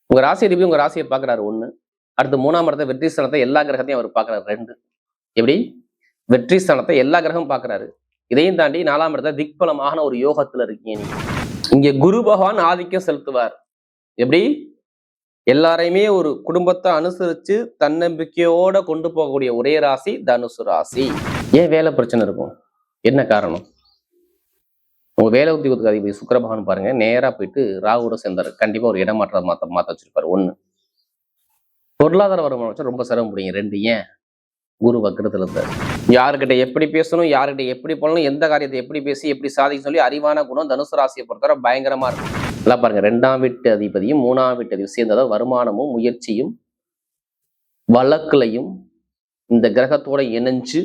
உங்க ராசி அதிபதி உங்க ராசியை பாக்குறாரு 1. அடுத்து 3ஆம் இடத்தை வெற்றி ஸ்தானத்தை எல்லா கிரகத்தையும் அவர் பாக்குறாரு 2. எப்படி வெற்றி ஸ்தானத்தை எல்லா கிரகமும் பாக்குறாரு. இதையும் தாண்டி 4ஆம் இடத்தை திக்பலமான ஒரு யோகத்துல இருக்கீங்க நீங்க. இங்க குரு பகவான் ஆதிக்கம் செலுத்துவார். எப்படி எல்லாரையுமே ஒரு குடும்பத்தை அனுசரிச்சு தன்னம்பிக்கையோட கொண்டு போகக்கூடிய ஒரே ராசி தனுசு ராசி. ஏன் வேலை பிரச்சனை இருக்கும்? என்ன காரணம்? உங்க வேலை உத்தியோகத்துக்கு அதிபதி சுக்கிர பகவான் பாருங்க, நேரா போயிட்டு ராகுவோட சேர்ந்தாரு. கண்டிப்பா ஒரு இடமாற்றம் மாத்த வச்சிருப்பாரு. 1. பொருளாதார வருமானம் ரொம்ப சிரமப்படுங்க. 2. ஏன் குரு வக்கரத்துல இருந்தார். யாருக்கிட்ட எப்படி பேசணும், யாருக்கிட்ட எப்படி போகணும், எந்த காரியத்தை எப்படி பேசி எப்படி சாதிக்க சொல்லி அறிவான குணம் தனுசு ராசியை பொறுத்தவரை பயங்கரமா இருக்கும். நல்லா பாருங்க, 2ஆம் வீட்டு அதிபதியும் 3ஆம் வீட்டு அதிபதி சேர்ந்ததான் வருமானமும் முயற்சியும் வழக்குலையும் இந்த கிரகத்தோட இணைஞ்சு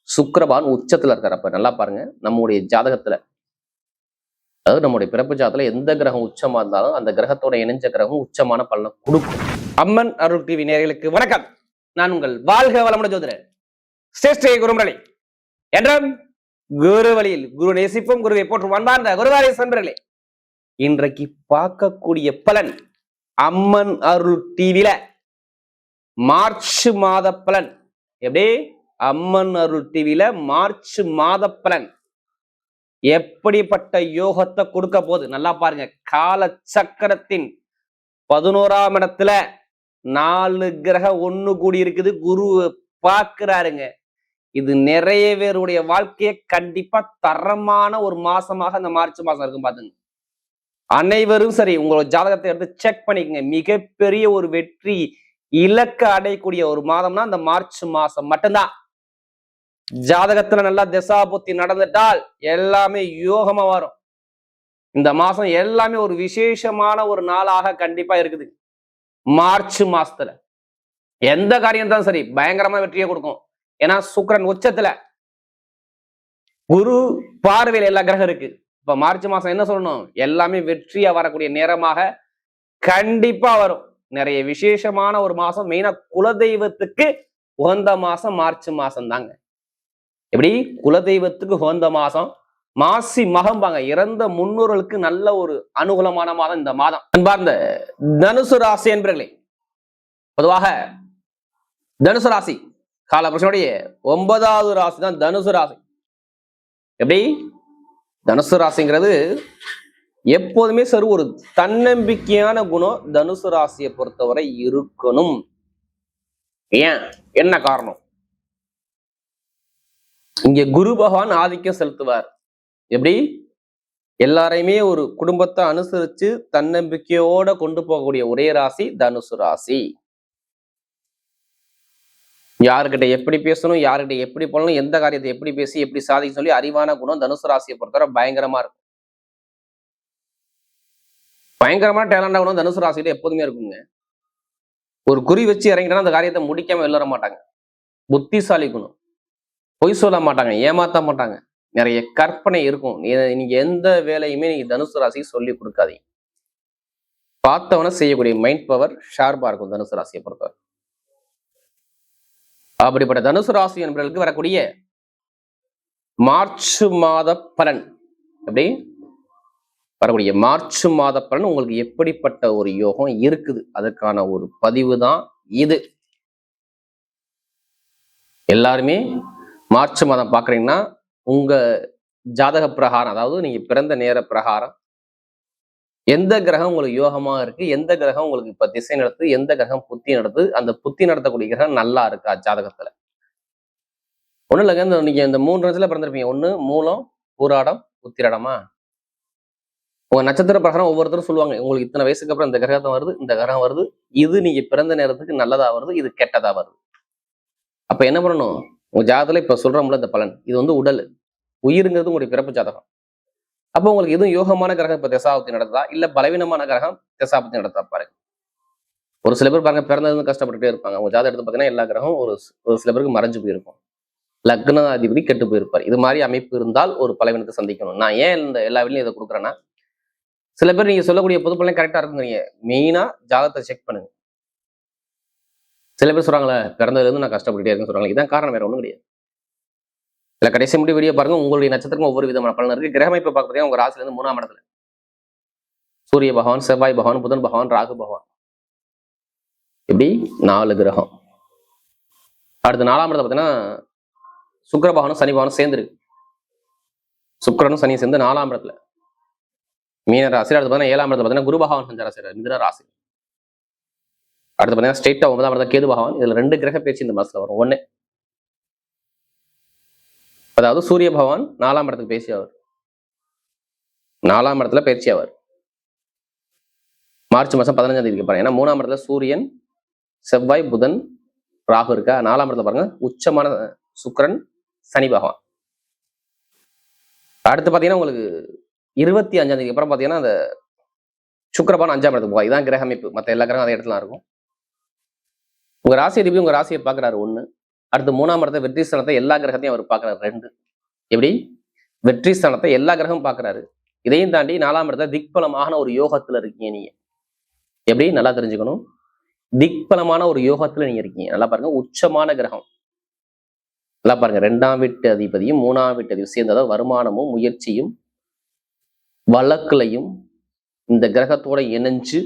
சுக்கிரபான் உச்சத்துல இருக்காரு. அப்ப நல்லா பாருங்க, நம்முடைய ஜாதகத்துல, அதாவது நம்முடைய பிறப்பு ஜாதகத்துல எந்த கிரகம் உச்சமா இருந்தாலும் அந்த கிரகத்தோட இணைஞ்ச கிரகம் உச்சமான பலனை கொடுக்கும். அம்மன் அருள் டிவி நேயர்களுக்கு வணக்கம். நான் உங்கள் வாழ்க வளமுடன் ஜோதிடர் ஸ்ரேஷ்ட குருமுரளி. என்றும் குரு வழியில் குரு நேசிப்பும் குருவை போற்றும் அன்பார்ந்த குருவாரி நண்பர்களே, இன்றைக்கு பார்க்கக்கூடிய பலன் அம்மன் அருள் டிவில மார்ச் மாத பலன். எப்படி அம்மன் அருள் டிவில மார்ச் மாத பலன் எப்படிப்பட்ட யோகத்தை கொடுக்க போகுது நல்லா பாருங்க. கால சக்கரத்தின் 11ஆம் இடத்துல 4 கிரகம் ஒண்ணு கூடி இருக்குது. குரு பார்க்கிறாருங்க. இது நிறைய பேருடைய வாழ்க்கையை கண்டிப்பா தரமான ஒரு மாசமாக இந்த மார்ச் மாசம் இருக்கும். பாத்துங்க, அனைவரும் சரி உங்களோட ஜாதகத்தை எடுத்து செக் பண்ணிக்கங்க. மிகப்பெரிய ஒரு வெற்றி இலக்க அடையக்கூடிய ஒரு மாதம்னா இந்த மார்ச் மாசம் மட்டும்தான். ஜாதகத்துல நல்லா திசா புத்தி நடந்துட்டால் எல்லாமே யோகமா வரும். இந்த மாசம் எல்லாமே ஒரு விசேஷமான ஒரு நாளாக கண்டிப்பா இருக்குது. மார்ச் மாசத்துல எந்த காரியம் தான் சரி பயங்கரமா வெற்றியை கொடுக்கும். ஏன்னா சுக்கிரன் உச்சத்துல, குரு பார்வையில் எல்லா கிரகம் இருக்கு. இப்ப மார்ச் மாசம் என்ன சொல்லணும், எல்லாமே வெற்றியா வரக்கூடிய நேரமாக கண்டிப்பா வரும். நிறைய விசேஷமான ஒரு மாசம். மெயினா குலதெய்வத்துக்கு உகந்த மாசம் மார்ச் மாசம் தாங்க. எப்படி குலதெய்வத்துக்கு உகந்த மாசம். மாசி மகம்பாங்க, இறந்த முன்னோர்களுக்கு நல்ல ஒரு அனுகூலமான மாதம் இந்த மாதம். அன்பார்ந்த தனுசு ராசி என்பர்களே, பொதுவாக தனுசு ராசி காலபுருஷனுடைய 9வது ராசி தான் தனுசு ராசி. எப்படி தனுசு ராசிங்கிறது எப்போதுமே சரி ஒரு தன்னம்பிக்கையான குணம் தனுசு ராசியை பொறுத்தவரை இருக்கணும். ஏன், என்ன காரணம்? இங்க குரு பகவான் ஆதிக்கம் செலுத்துவார். எப்படி எல்லாரையுமே ஒரு குடும்பத்தை அனுசரிச்சு தன்னம்பிக்கையோட கொண்டு போகக்கூடிய ஒரே ராசி தனுசு ராசி. யாருக்கிட்ட எப்படி பேசணும், யாருக்கிட்ட எப்படி போகணும், எந்த காரியத்தை எப்படி பேசி எப்படி சாதிக்க சொல்லி அறிவான குணம் தனுசு ராசியை பொறுத்தவரை பயங்கரமா இருக்கும். பயங்கரமான டேலண்டா குணம் தனுசு ராசியில எப்போதுமே இருக்குங்க. ஒரு குறி வச்சு இறங்கிட்டா அந்த காரியத்தை முடிக்காம வெளிவர மாட்டாங்க. புத்திசாலி குணம், பொய் சொல்ல மாட்டாங்க, ஏமாத்த மாட்டாங்க, நிறைய கற்பனை இருக்கும். நீங்க எந்த வேலையுமே நீங்க தனுசு ராசி சொல்லி கொடுக்காதீங்க. பார்த்தவன செய்யக்கூடிய மைண்ட் பவர் ஷார்ப்பா இருக்கும் தனுசு ராசியை பொறுத்தவரை. அப்படிப்பட்ட தனுசு ராசி என்பவர்களுக்கு வரக்கூடிய மார்ச் மாத பலன், எப்படி வரக்கூடிய மார்ச் மாத பலன் உங்களுக்கு எப்படிப்பட்ட ஒரு யோகம் இருக்குது, அதுக்கான ஒரு பதிவு தான் இது. எல்லாருமே மார்ச் மாதம் பாக்குறீங்கன்னா உங்க ஜாதக பிரகாரம், அதாவது நீங்க பிறந்த நேர பிரகாரம் எந்த கிரகம் உங்களுக்கு யோகமா இருக்கு, எந்த கிரகம் உங்களுக்கு இப்ப திசை நடத்துது, எந்த கிரகம் புத்தி நடத்துது, அந்த புத்தி நடத்தக்கூடிய கிரகம் நல்லா இருக்கா ஜாதகத்துல. ஒண்ணும் இல்லைங்க, நீங்க இந்த 3 இடத்துல பிறந்திருப்பீங்க. 1 மூலம், பூராடம், உத்திராடமா. உங்க நட்சத்திர பிரகாரம் ஒவ்வொருத்தரும் சொல்லுவாங்க, உங்களுக்கு இத்தனை வயசுக்கு அப்புறம் இந்த கிரகம் வருது, இந்த கிரகம் வருது, இது நீங்க பிறந்த நேரத்துக்கு நல்லதா வருது, இது கெட்டதா வருது. அப்ப என்ன பண்ணணும், உங்க ஜாதகத்துல இப்ப சொல்றோம்ல இந்த பலன், இது வந்து உடல், உயிருங்கிறது உங்களுடைய பிறப்பு ஜாதகம். அப்போ உங்களுக்கு எதுவும் யோகமான கிரகம் இப்ப திசாபத்தி நடத்தா, இல்ல பலவீனமான கிரகம் திசாபத்தி நடத்தா பாருங்க. ஒரு சில பேர் பாருங்க பிறந்தது கஷ்டப்பட்டுட்டே இருப்பாங்க. உங்க ஜாதகம் எடுத்து பார்த்தீங்கன்னா எல்லா கிரகம் ஒரு சில பேருக்கு மறைஞ்சு போயிருக்கும். லக்னாதிபதி கெட்டு போயிருப்பார். இது மாதிரி அமைப்பு இருந்தால் ஒரு பலவீனத்தை சந்திக்கணும். நான் ஏன் இந்த எல்லா வீட்லையும் இதை கொடுக்குறேன்னா, சில பேர் நீங்க சொல்லக்கூடிய பொது பலன் கரெக்டா இருக்குங்கிறீங்க, மெயினா ஜாதகத்தை செக் பண்ணுங்க. சில பேர் சொல்றாங்களே பிறந்ததுல இருந்து நான் கஷ்டப்பட்டுட்டே இருக்குன்னு சொல்றாங்க. இதான் காரணம், வேற ஒண்ணும் கிடையாது. இல்ல கடைசி முடிவு வீடியோ பாருங்க, உங்களுடைய நட்சத்திரம் ஒவ்வொரு விதமான பலன் இருக்கு. கிரகமைப்பை பார்க்க பார்த்தீங்கன்னா உங்க ராசில இருந்து 3ஆம் இடத்துல சூரிய பகவான், செவ்வாய் பகவான், புதன் பகவான், ராகு பகவான். இப்படி 4 கிரகம். அடுத்து 4ஆம் இடத்துல பார்த்தீங்கன்னா சுக்கிர பகவானும் சனி பகவானும் சேர்ந்துருக்கு. சுக்கிரனும் சனி சேர்ந்து 4ஆம் இடத்துல மீன ராசி. அடுத்து பார்த்தீங்கன்னா 7ஆம் இடத்துல பார்த்தீங்கன்னா குரு பகவான் சஞ்சாரம் செய்யறாரு மிதுன ராசி. அடுத்து பார்த்தீங்கன்னா ஸ்ட்ரெயிட்டா 9ஆம் இடத்துல கேது பகவான். இதுல 2 கிரக பேச்சு இந்த மாசத்துல வரும். ஒண்ணு, அதாவது சூரிய பகவான் 4ஆம் இடத்துக்கு பேசி ஆவார். 4ஆம் இடத்துல பயிற்சி ஆவார் மார்ச் மாசம் 15ஆம் தேதிக்கு பாருங்க. ஏன்னா 3ஆம் இடத்துல சூரியன், செவ்வாய், புதன், ராகு இருக்கா. 4ஆம் இடத்துல பாருங்க உச்சமான சுக்கிரன், சனி பகவான். அடுத்து பாத்தீங்கன்னா உங்களுக்கு 25ஆம் தேதிக்கு அப்புறம் பாத்தீங்கன்னா அந்த சுக்கிரபான் 5ஆம் இடத்துக்கு போவா. இதான் கிரக அமைப்பு. மற்ற எல்லா கிரகம் அதே இடத்துல இருக்கும். உங்க ராசி அதிபதி உங்க ராசியை பாக்குறாரு 1. அடுத்து 3ஆம் இடத்தை வெற்றி ஸ்தானத்தை எல்லா கிரகத்தையும் அவர் பாக்குறாரு 2. எப்படி வெற்றி ஸ்தானத்தை எல்லா கிரகமும் பாக்குறாரு. இதையும் தாண்டி 4ஆம் இடத்துல திக்பலமான ஒரு யோகத்துல இருக்கீங்க நீங்க. எப்படி நல்லா தெரிஞ்சுக்கணும். திக்பலமான ஒரு யோகத்துல நீங்க இருக்கீங்க. நல்லா பாருங்க, உச்சமான கிரகம். நல்லா பாருங்க, 2ஆம் வீட்டு அதிபதியும் 3ஆம் வீட்டு அதிபதி சேர்ந்ததாவது வருமானமும் முயற்சியும் வழக்குலையும் இந்த கிரகத்தோட இணைஞ்சு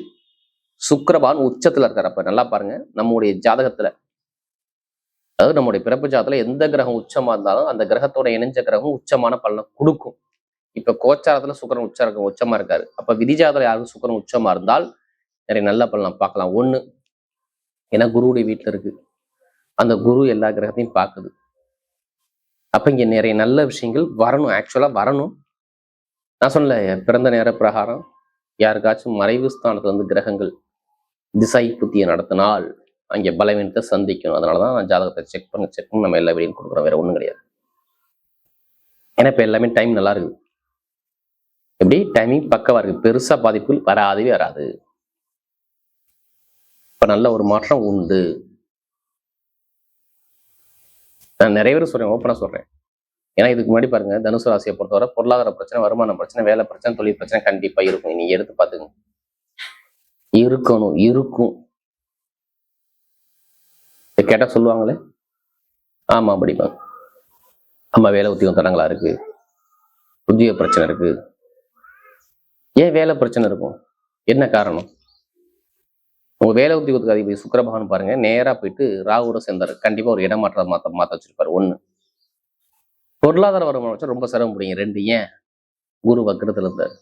சுக்கிரபான் உச்சத்துல இருக்காரு. அப்ப நல்லா பாருங்க, நம்முடைய ஜாதகத்துல, அதாவது நம்முடைய பிறப்பு ஜாதகத்துல எந்த கிரகம் உச்சமா இருந்தாலும் அந்த கிரகத்தோட இணைஞ்ச கிரகம் உச்சமான பலனை கொடுக்கும். இப்ப கோச்சாரத்துல சுக்கிரன் உச்சமா இருக்காரு. அப்ப விதிஜாதத்துல யாருக்கும் சுக்கிரன் உச்சமா இருந்தால் நிறைய நல்ல பலனை பார்க்கலாம். 1, ஏன்னா குருவுடைய வீட்டுல இருக்கு. அந்த குரு எல்லா கிரகத்தையும் பார்க்குது. அப்ப இங்க நிறைய நல்ல விஷயங்கள் வரணும். ஆக்சுவலா வரணும். நான் சொன்னல, பிறந்த நேர பிரகாரம் யாருக்காச்சும் மறைவு ஸ்தானத்துல வந்து கிரகங்கள் திசை புத்தியை நடத்தினால் அங்கே பலவீனத்தை சந்திக்கணும். அதனாலதான் நான் ஜாதகத்தை செக் பண்ணி நம்ம எல்லா வீடியும் கொடுக்குறோம். வேற ஒண்ணும் கிடையாது. ஏன்னா இப்ப எல்லாமே டைம் நல்லா இருக்குது. எப்படி டைமிங் பக்கவா இருக்கு. பெருசா பாதிப்புகள் வராது. இப்ப நல்ல ஒரு மாற்றம் உண்டு. நான் நிறைய பேர் சொல்றேன், ஓப்பனா சொல்றேன். ஏன்னா இதுக்கு முன்னாடி பாருங்க, தனுசு ராசியை பொறுத்தவரை பொருளாதார பிரச்சனை, வருமான பிரச்சனை, வேலை பிரச்சனை, தொழில் பிரச்சனை கண்டிப்பா இருக்கும். நீங்க எடுத்து பாத்துங்க. இருக்கும். கேட்டா சொல்லுவாங்களே, ஆமா படிப்பாங்க. ஆமா, வேலை உத்தியோகம் தடங்களா இருக்கு, உத்தியோக பிரச்சனை இருக்கு. ஏன் வேலை பிரச்சனை இருக்கும்? என்ன காரணம்? உங்க வேலை உத்தியோகத்துக்கு அதிபதி சுக்கிர பகவான் பாருங்க, நேரா போயிட்டு ராகுவோட சேர்ந்தாரு. கண்டிப்பா ஒரு இடமாற்றம் மாத்த வச்சிருப்பாரு. 1, பொருளாதார வருமானம் ரொம்ப சிரமப்படுங்க. 2, ஏன் குரு வக்கரத்துல இருந்தாரு.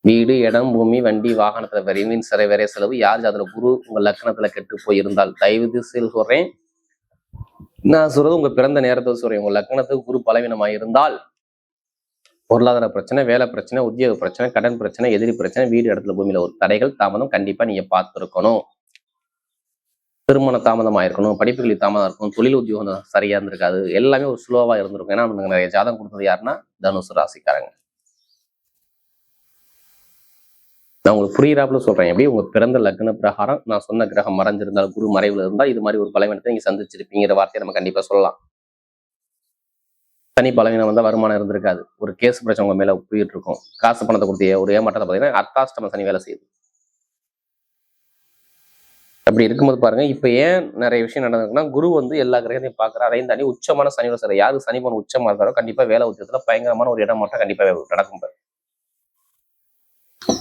வீடு, இடம், பூமி, வண்டி, வாகனத்துல விரைவின் சிறை வேற செலவு. யார் அதுல குரு உங்க லக்னத்துல கெட்டு போயிருந்தால், தயவு திசையில் சொல்றேன், நான் சொல்றது உங்க பிறந்த நேரத்தை சொல்றேன். உங்க லக்னத்துக்கு குரு பலவீனமாக இருந்தால் பொருளாதார பிரச்சனை, வேலை பிரச்சனை, உத்தியோக பிரச்சனை, கடன் பிரச்சனை, எதிரி பிரச்சனை, வீடு, இடத்துல, பூமியில ஒரு தடைகள், தாமதம் கண்டிப்பா நீங்க பார்த்துருக்கணும். திருமண தாமதம் ஆயிருக்கணும், படிப்புகளில் தாமதம் இருக்கும், தொழில் உத்தியோகம் சரியா இருந்திருக்காது, எல்லாமே ஒரு ஸ்லோவா இருந்திருக்கும். ஏன்னா நமக்கு நிறைய ஜாதகம் கொடுத்தது யாருன்னா தனுசு ராசிக்காரங்க. நான் உங்களுக்கு புரியிறாப்புல சொல்றேன். எப்படி உங்க பிறந்த லக்ன பிரகாரம் நான் சொன்ன கிரகம் மறைஞ்சிருந்தால், குரு மறைவுல இருந்தால் இது மாதிரி ஒரு பலவீனத்தை நீங்க சந்திச்சிருப்பீங்கிற வார்த்தையை நம்ம கண்டிப்பா சொல்லலாம். தனி பலவீனம் வந்தா வருமானம் இருந்திருக்காது, ஒரு கேஸ் பிரச்சனை உங்க மேல போயிட்டு இருக்கும், காசு பணத்தை கொடுத்து ஒரு ஏமாற்றத்தை பார்த்தீங்கன்னா அர்த்தாஷ்டம சனி வேலை செய்யுது. அப்படி இருக்கும்போது பாருங்க, இப்ப ஏன் நிறைய விஷயம் நடந்திருக்குன்னா, குரு வந்து எல்லா கிரகத்தையும் பாக்குறாரு. அதையும் தாண்டி உச்சமான சனியோட சார், யாரு சனி போன உச்சமா இருக்காரோ கண்டிப்பா வேலை உத்தியத்துல பயங்கரமான ஒரு இடமாற்றம் கண்டிப்பா நடக்கும்.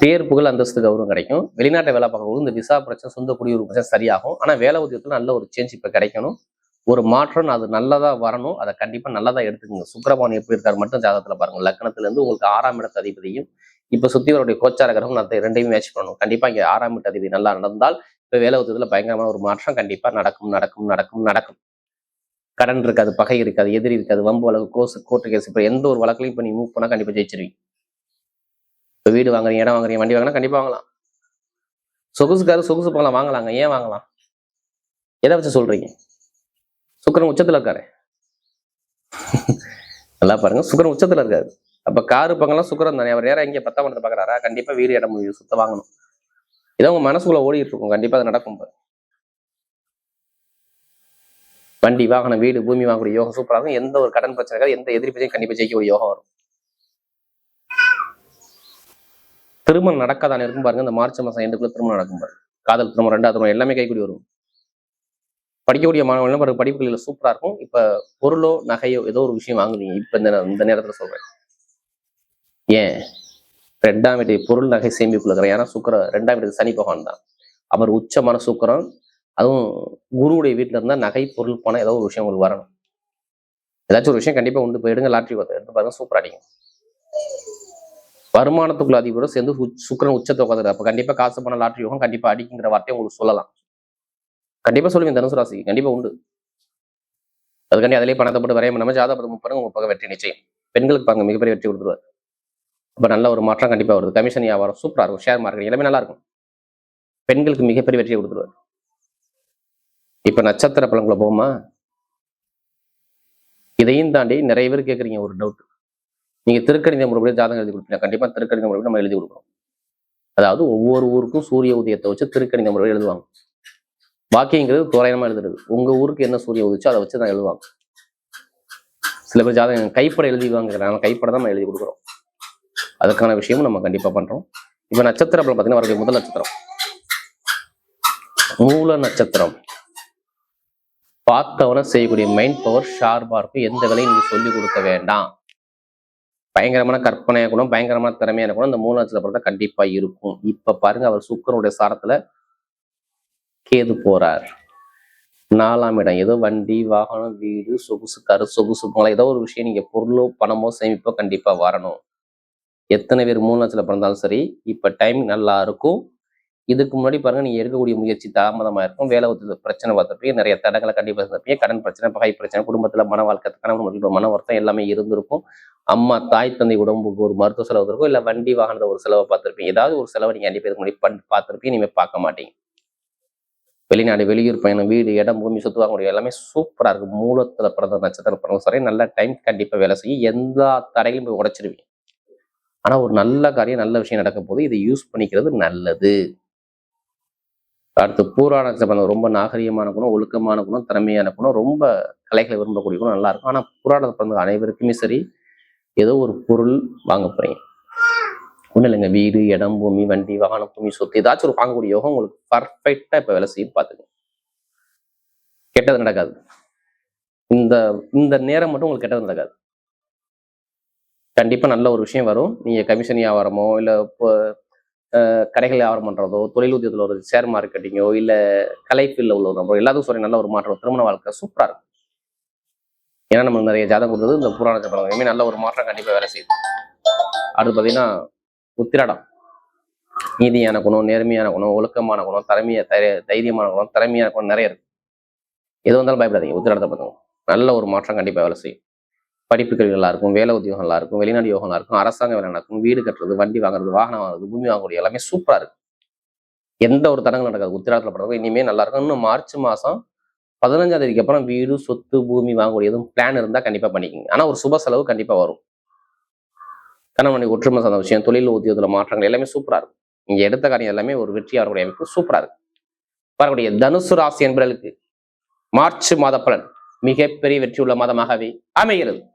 பேர், புகழ், அந்தஸ்து, கௌரவம் கிடைக்கும். வெளிநாட்டை வேலை பார்க்கும்போது இந்த விசா பிரச்சனை, சொந்த குடியுரிமை பிரச்சனை சரியாகும். ஆனா வேலை உத்தியத்துல நல்ல ஒரு சேஞ்ச் இப்ப கிடைக்கணும். ஒரு மாற்றம், அது நல்லதா வரணும். அதை கண்டிப்பா நல்லதா எடுத்துக்கோங்க. சுக்கிரபவன் எப்படி இருக்காரு மட்டும் ஜாதகத்துல பாருங்க. லக்னத்துல இருந்து உங்களுக்கு 6ஆம் இடத்து அதிபதியும் இப்ப சுத்தி வரக்கூடிய கோச்சார கிரகம் ரெண்டையும் மேட்ச் பண்ணணும். கண்டிப்பா இங்க 6ஆம் இடத்து அதிபதி நல்லா நடந்தால் இப்ப வேலை உத்தியத்துல பயங்கரமான ஒரு மாற்றம் கண்டிப்பா நடக்கும். கடன் இருக்காது, பகை இருக்காது, எதிரி இருக்காது, வம்பு வழக்கு, கோர்ட்டு கேஸ், இப்ப எந்த ஒரு வழக்குலையும் இப்ப நீ மூவ் பண்ணா கண்டிப்பா ஜெயிச்சிருவீங்க. இப்ப வீடு வாங்குறீங்க, இடம் வாங்குறீங்க, வண்டி வாங்கினா கண்டிப்பா வாங்கலாம். சொகுசு போகலாம், வாங்கலாங்க. ஏன் வாங்கலாம்? எதை வச்சு சொல்றீங்க? சுக்கிரன் உச்சத்துல இருக்காரு. நல்லா பாருங்க, சுக்கிரன் உச்சத்துல இருக்காரு. அப்ப காரு பங்கெல்லாம் சுக்கிரன் தானே. அவர் நேரம் இங்க 10ஆம் இடத்தை பாக்குறாரா? கண்டிப்பா வீடு, இடம், சுத்த வாங்கணும். இதை உங்க மனசுக்குள்ள ஓடிட்டு இருக்கும். கண்டிப்பா அது நடக்கும். வண்டி, வாகனம், வீடு, பூமி வாங்கக்கூடிய யோகம் சூப்பரா இருக்கும். எந்த ஒரு கடன் பிரச்சனை இருக்காது, எந்த எதிரி பிரச்சனையும் கண்டிப்பா ஜெயிக்கக்கூடிய யோகம் வரும். திருமணம் நடக்காதானே இருக்கும் பாருங்க. இந்த மார்ச் மாசம் எண்டுக்குள்ள திருமணம் நடக்கும் பாருங்க. காதல் திருமணம், 2வது திருமணம் எல்லாமே கைக்கூடி வரும். படிக்கக்கூடிய மாணவர்கள் பாருங்க, படிப்புகளில் சூப்பரா இருக்கும். இப்ப பொருளோ நகையோ ஏதோ ஒரு விஷயம் வாங்குவீங்க. இப்ப இந்த நேரத்துல சொல்றேன். ஏன் 2ஆம் வீட்டு பொருள் நகை சேமிப்புள்ள இருக்கிற, ஏன்னா சுக்கிரன் 2ஆம் வீட்டு சனி பகவான் தான். அவர் உச்சமான சுக்கிரன் அதுவும் குருவுடைய வீட்டுல இருந்தா நகை பொருள் பணம் ஏதோ ஒரு விஷயம் உங்களுக்கு வரணும். ஏதாச்சும் ஒரு விஷயம் கண்டிப்பா உண்டு. போய் எடுங்க, லாட்ரி எடுத்து பாருங்க, சூப்பர் அடிக்கும். வருமானத்துக்குள்ள அதிபரோட சேர்ந்து சுக்கிரன் உச்சத்தை உட்காந்துரு. அப்ப கண்டிப்பா காசு பணம் லாட்ரி யோகம் கண்டிப்பா அடிக்குங்கிற வார்த்தையை உங்களுக்கு சொல்லலாம். கண்டிப்பா சொல்லுவீங்க தனுசு ராசிக்கு கண்டிப்பா உண்டு. அதுக்காண்டி அதிலே பணத்தை போட்டு வரைய நம்ம ஜாதகத்தை பாருங்க, உங்க பக்கம் வெற்றி நிச்சயம். பெண்களுக்கு பாருங்க மிகப்பெரிய வெற்றி கொடுத்துருவார். அப்ப நல்ல ஒரு மாற்றம் கண்டிப்பா வருது. கமிஷன் வியாபாரம் சூப்பரா இருக்கும். ஷேர் மார்க்கெட் எல்லாமே நல்லா இருக்கும். பெண்களுக்கு மிகப்பெரிய வெற்றியை கொடுத்துருவார். இப்ப நட்சத்திர பலன்களை போமா, இதையும் தாண்டி நிறைய பேர் கேட்குறீங்க ஒரு டவுட். நீங்க திருக்கணித முறைப்படி ஜாதகம் எழுதி கொடுப்பீங்க. கண்டிப்பா திருக்கணித முறைப்படி நம்ம எழுதி கொடுக்குறோம். அதாவது ஒவ்வொரு ஊருக்கும் சூரிய உதயத்தை வச்சு திருக்கணித முறையில் எழுதுவாங்க. வாக்கியங்கிறது தோராயமா எழுதுறது. உங்க ஊருக்கு என்ன சூரிய உதிச்சோ அதை வச்சு தான் எழுதுவாங்க. சில பேர் ஜாதகம் கைப்பட எழுதிவாங்க. நம்ம கைப்பட தான் நம்ம எழுதி கொடுக்குறோம். அதுக்கான விஷயமும் நம்ம கண்டிப்பா பண்றோம். இப்ப நட்சத்திரம் பார்த்தீங்கன்னா வரக்கூடிய முதல் நட்சத்திரம் மூல நட்சத்திரம். பார்த்தவன செய்யக்கூடிய மைண்ட் பவர் ஷார்ப்பா இருக்கும். எந்த வேலையும் நீங்க சொல்லி கொடுக்க வேண்டாம். பயங்கரமான கற்பனையா கூட, பயங்கரமான திறமையான கூட இந்த மூல நட்சத்திரத்தை கண்டிப்பா இருக்கும். இப்ப பாருங்க, அவர் சுக்கிரனுடைய சாரத்துல கேது போறார். 4ஆம் இடம். ஏதோ வண்டி வாகனம் வீடு சொகுசு சொகுசு போல ஏதோ ஒரு விஷயம், நீங்க பொருளோ பணமோ சேமிப்போ கண்டிப்பா வரணும். எத்தனை பேர் மூல நட்சத்திரம் பிறந்தாலும் சரி, இப்ப டைம் நல்லா இருக்கும். இதுக்கு முன்னாடி பாருங்க, நீங்க எடுக்கக்கூடிய முயற்சி தாமதமா இருக்கும். வேலை பிரச்சனை பார்த்துருப்பீங்க, நிறைய தடங்களை கண்டிப்பா இருந்திருப்பீங்க. கடன் பிரச்சனை, பகை பிரச்சனை, குடும்பத்துல மன வாழ்க்கை, கணவன் மன வருத்தம் எல்லாமே இருந்திருக்கும். அம்மா தாய் தந்தை உடம்புக்கு ஒரு மருத்துவ செலவு இருக்கும், இல்ல வண்டி வாகனத்தை ஒரு செலவை பார்த்துருப்பீங்க. ஏதாவது ஒரு செலவை நீங்க கண்டிப்பா இதுக்கு முன்னாடி பார்த்துருப்பீங்க, நீங்க பார்க்க மாட்டீங்க. வெளிநாடு வெளியூர் பயணம், வீடு இடம் பூமி சொத்து வாங்க முடியும், எல்லாமே சூப்பரா இருக்கு. மூலத்துல பிறந்த நட்சத்திரம் பிறந்த சரி, நல்ல டைம் கண்டிப்பா வேலை செய்யும். எந்த தடையிலும் போய் உடைச்சிருவீங்க. ஆனா ஒரு நல்ல காரியம், நல்ல விஷயம் நடக்கும் போது இதை யூஸ் பண்ணிக்கிறது நல்லது. அடுத்து பூராட நட்சத்திரம். ரொம்ப நாகரீகமான குணம், ஒழுக்கமான குணம், திறமையான குணம், ரொம்ப கலைகளை விரும்பக்கூடிய குணம் நல்லா இருக்கும். ஆனா பூராட பிறந்த அனைவருக்குமே சரி, ஏதோ ஒரு பொருள் வாங்க போறீங்க. ஒன்றும் இல்லைங்க, வீடு இடம் பூமி வண்டி வாகனம் பூமி சொத்து ஏதாச்சும் ஒரு வாங்கக்கூடிய யோகம் உங்களுக்கு பர்ஃபெக்டா இப்ப வேலை செய்யும். பார்த்துங்க, கெட்டது நடக்காது. இந்த இந்த நேரம் மட்டும் உங்களுக்கு கெட்டது நடக்காது. கண்டிப்பா நல்ல ஒரு விஷயம் வரும். நீங்க கமிஷன் வியாபாரமோ இல்ல கடைகள் வியாபாரம் பண்றதோ, தொழில் உத்தியத்தில் ஒரு ஷேர் மார்க்கெட்டிங்கோ இல்ல கலை ஃபீல்ட்ல உள்ள நம்ம எல்லாத்துக்கும் சொல்லி நல்ல ஒரு மாற்றம். திருமண வாழ்க்கை சூப்பரா இருக்கும். ஏன்னா நம்ம நிறைய ஜாதகம் கொடுத்தது இந்த புராண நட்சத்திரம் நல்ல ஒரு மாற்றம் கண்டிப்பா வேலை செய்யுது. அடுத்து பாத்தீங்கன்னா உத்திராடம். நீதியான குணம், நேர்மையான குணம், ஒழுக்கமான குணம், தைரியமான குணம், திறமையான குணம் நிறைய இருக்கு. எது வந்தாலும் பயப்படாதீங்க. உத்திராடத்தை பார்த்தோம் நல்ல ஒரு மாற்றம் கண்டிப்பா வேலை செய்யும். படிப்பு கல்வி நல்லா இருக்கும், வேலை உத்தியோகம் நல்லா இருக்கும், வெளிநாடு யோகம் நல்லா இருக்கும், அரசாங்க வேலை நடக்கும், வீடு கட்டுறது, வண்டி வாங்குறது, வாகனம் வாங்குறது, பூமி வாங்கக்கூடிய எல்லாமே சூப்பரா இருக்கு. எந்த ஒரு தடங்களும் நடக்காது. உத்திராடத்துல படுறது இனிமே நல்லா இருக்கும். இன்னும் மார்ச் மாசம் 15ஆம் தேதிக்கு அப்புறம் வீடு சொத்து பூமி வாங்கக்கூடிய எதுவும் பிளான் இருந்தா கண்டிப்பா பண்ணிக்கோங்க. ஆனா ஒரு சுப செலவு கண்டிப்பா வரும். கணவன் ஒற்றுமை சார்ந்த விஷயம், தொழில் உத்தியோகத்துல மாற்றங்கள் எல்லாமே சூப்பரா இருக்கும். நீங்க எடுத்த காரியம் எல்லாமே ஒரு வெற்றி வரக்கூடிய அமைப்பு சூப்பரா இருக்கு. வரக்கூடிய தனுசு ராசி என்பவர்களுக்கு மார்ச் மாத பலன் மிகப்பெரிய வெற்றி உள்ள மாதமாகவே அமைகிறது.